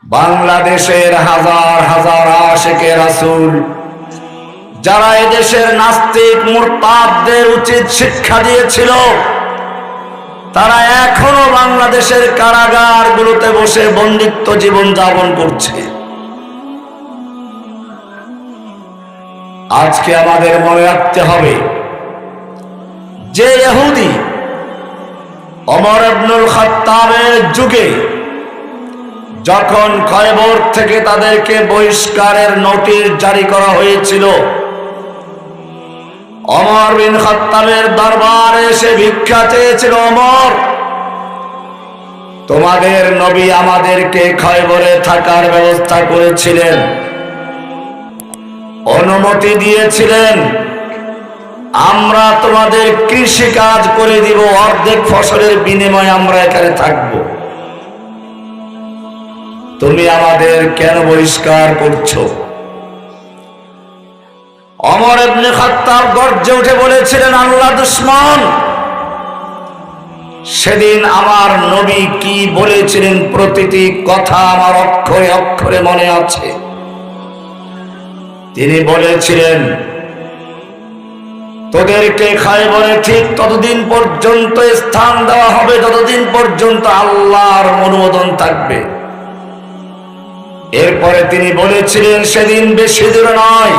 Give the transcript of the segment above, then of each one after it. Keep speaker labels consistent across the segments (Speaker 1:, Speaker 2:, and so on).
Speaker 1: বাংলাদেশের হাজার হাজার আশিকে রাসূল যারা এদেশের নাস্তিক মুরতাদদের উচিত শিক্ষা দিয়েছিল, তারা এখনো বাংলাদেশের কারাগারগুলোতে বসে বন্দিত্ব জীবন যাপন করছে। আজকে আমাদের মনে রাখতে হবে যে ইহুদি ওমর ইবনুল খাত্তাবের যুগে যখন খয়বর থেকে তাদেরকে বহিষ্কারের নোটিশ জারি করা হয়েছিল, ওমর বিন খাত্তাবের দরবারে এসে ভিক্ষা চেয়েছিল, ওমর, তোমাদের নবী আমাদেরকে খয়বরে থাকার ব্যবস্থা করেছিলেন, অনুমতি দিয়েছিলেন, আমরা তোমাদের কৃষি কাজ করে দিব, অর্ধেক ফসলের বিনিময়ে আমরা এখানে থাকব, তুমি আমাদের কেন বহিষ্কার করছো? ওমর ইবনে খাত্তাব গর্জে উঠে বলেছিলেন, আল্লাহ দুশমন, সেদিন আমার নবী কি বলেছিলেন প্রতিটি কথা আমার অক্ষরে অক্ষরে মনে আছে। তিনি বলেছিলেন, তোদেরকে খয়বরে ঠিক ততদিন পর্যন্ত স্থান দেওয়া হবে যতদিন পর্যন্ত আল্লাহর অনুমোদন থাকবে। এরপরে তিনি বলেছিলেন, সেদিন বেশি দূর নয়,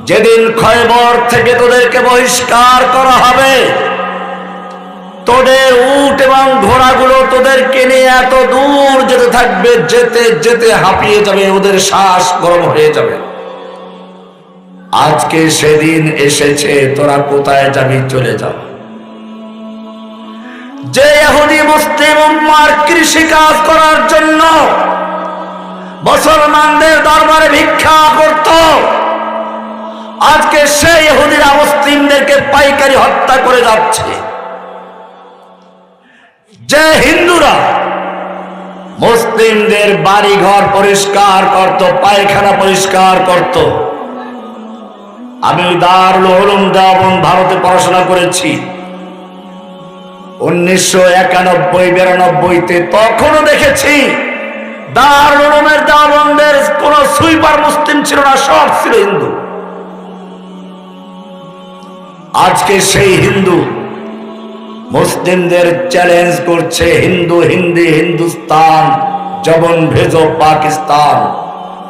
Speaker 1: যেদিন খয়বর থেকে তোদেরকে বহিষ্কার করা হবে, তোদের উট এবং ঘোড়াগুলো তোদেরকে নিয়ে এত দূর যেতে থাকবে, যেতে যেতে হাঁপিয়ে যাবে, ওদের শ্বাস গরম হয়ে যাবে। আজকে সেদিন এসেছে, তোরা কোথায় যাবি? চলে যাও। যে ইহুদি মুসলিম উম্মার কৃষি কাজ করার জন্য মুসলমানদের দরবারে ভিক্ষা করত, আজকে সেই ইহুদিরা মুসলিমদেরকে পাইকারি হত্যা করে যাচ্ছে। যে হিন্দুরা মুসলিমদের বাড়ি ঘর পরিষ্কার করত, পায়খানা পরিষ্কার করত, আমি দারুল উলুম দেওবন্দ ভারতে পড়াশোনা করেছি 1991-92-তে, তখনও দেখেছি দারুল উলুমের দেওবন্দের কোন সুইপার মুসলিম ছিল না, সব ছিল হিন্দু। আজকে সেই হিন্দু মুসলিমদের চ্যালেঞ্জ করছে, হিন্দু হিন্দি হিন্দুস্তান जबन भेजो पाकिस्तान,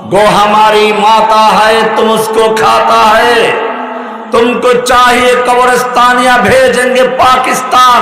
Speaker 1: गो हमारी माता है तुम उसको खाता है, तुमको चाहिए कब्रिस्तान या भेजेंगे पाकिस्तान।